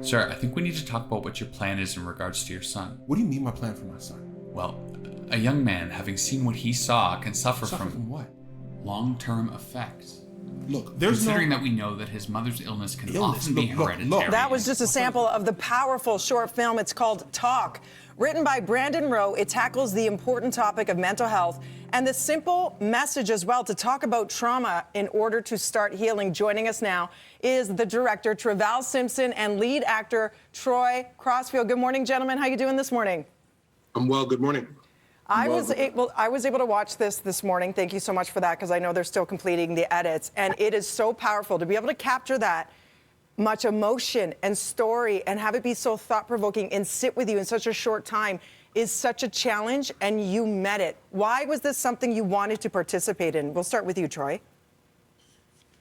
Sir, I think we need to talk about what your plan is in regards to your son. What do you mean my plan for my son? Well, a young man, having seen what he saw, can suffer Suffer from from what? long-term effects. Look, there's Considering no... that we know that his mother's illness can Illness. often be Look, hereditary. That was just a sample of the powerful short film. It's called Talk. Written by Brandon Rowe, it tackles the important topic of mental health and the simple message as well to talk about trauma in order to start healing. Joining us now is the director, Trivelle Simpson, and lead actor, Troy Crossfield. Good morning, gentlemen. How you doing this morning? I'm well. Good morning. I was able to watch this morning. Thank you so much for that, because I know they're still completing the edits. And it is so powerful to be able to capture that much emotion and story and have it be so thought-provoking and sit with you in such a short time is such a challenge, and you met it. Why was this something you wanted to participate in? We'll start with you, Troy.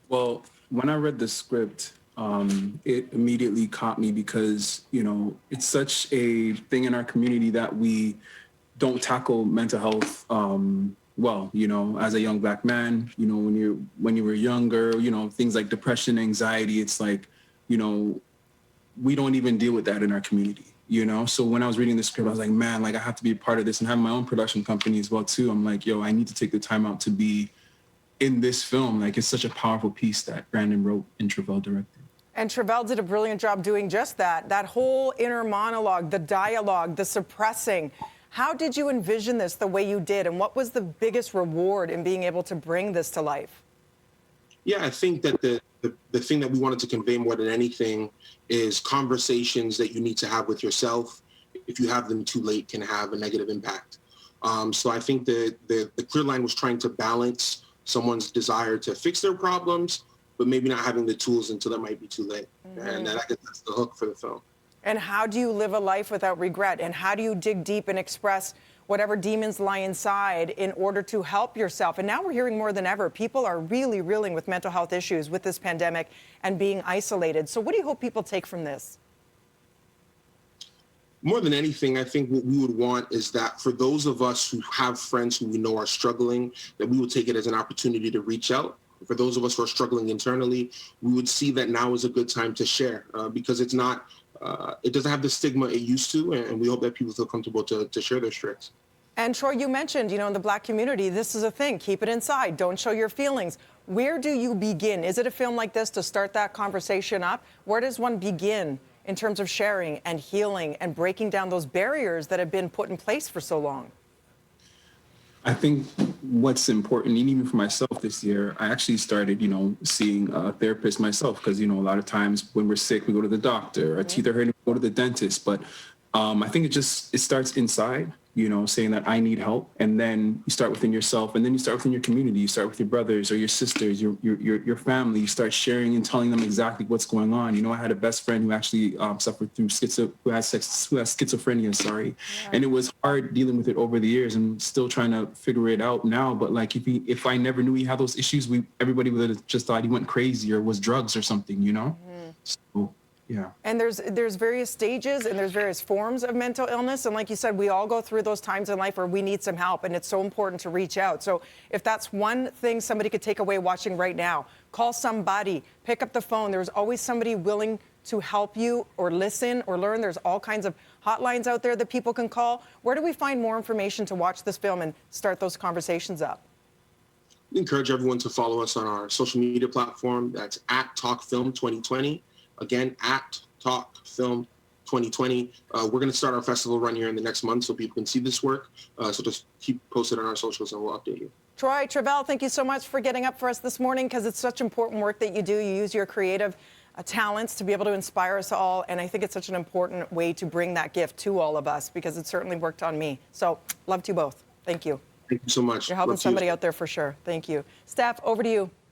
Well, when I read the script, it immediately caught me because, you know, it's such a thing in our community that we don't tackle mental health well, you know, as a young Black man. You know, when you were younger, you know, things like depression, anxiety, it's like, you know, we don't even deal with that in our community, you know? So when I was reading the script, I was like, man, like I have to be a part of this, and have my own production company as well too. I'm like, yo, I need to take the time out to be in this film. Like, it's such a powerful piece that Brandon wrote and Trivelle directed. And Trivelle did a brilliant job doing just that. That whole inner monologue, the dialogue, the suppressing. How did you envision this the way you did, and what was the biggest reward in being able to bring this to life? Yeah, I think that the thing that we wanted to convey more than anything is conversations that you need to have with yourself, if you have them too late, can have a negative impact. So I think the clear line was trying to balance someone's desire to fix their problems, but maybe not having the tools until it might be too late. Mm-hmm. And I guess that's the hook for the film. And how do you live a life without regret? And how do you dig deep and express whatever demons lie inside in order to help yourself? And now we're hearing more than ever, people are really reeling with mental health issues with this pandemic and being isolated. So what do you hope people take from this? More than anything, I think what we would want is that for those of us who have friends who we know are struggling, that we would take it as an opportunity to reach out. For those of us who are struggling internally, we would see that now is a good time to share because it's not, it doesn't have the stigma it used to, and we hope that people feel comfortable to share their struggles. And Troy, you mentioned, you know, in the Black community, this is a thing. Keep it inside. Don't show your feelings. Where do you begin? Is it a film like this to start that conversation up? Where does one begin in terms of sharing and healing and breaking down those barriers that have been put in place for so long? I think what's important, and even for myself this year, I actually started, you know, seeing a therapist myself because, you know, a lot of times when we're sick, we go to the doctor. Our teeth are hurting, we go to the dentist. But I think it starts inside, you know, saying that I need help. And then you start within yourself, and then you start within your community. You start with your brothers or your sisters, your family. You start sharing and telling them exactly what's going on. You know, I had a best friend who actually suffered through who has schizophrenia, sorry. Yeah. And it was hard dealing with it over the years and still trying to figure it out now. But like, if I never knew he had those issues, everybody would have just thought he went crazy or was drugs or something, you know? Mm-hmm. So, yeah. And there's various stages and there's various forms of mental illness. And like you said, we all go through those times in life where we need some help, and it's so important to reach out. So if that's one thing somebody could take away watching right now, call somebody, pick up the phone. There's always somebody willing to help you or listen or learn. There's all kinds of hotlines out there that people can call. Where do we find more information to watch this film and start those conversations up? We encourage everyone to follow us on our social media platform. That's @TalkFilm2020. Again, @TalkFilm 2020. We're going to start our festival run here in the next month so people can see this work. So just keep posted on our socials and we'll update you. Troy, Trivelle, thank you so much for getting up for us this morning, because it's such important work that you do. You use your creative talents to be able to inspire us all. And I think it's such an important way to bring that gift to all of us, because it certainly worked on me. So love to you both. Thank you. Thank you so much. You're helping somebody out there for sure. Thank you. Steph, over to you.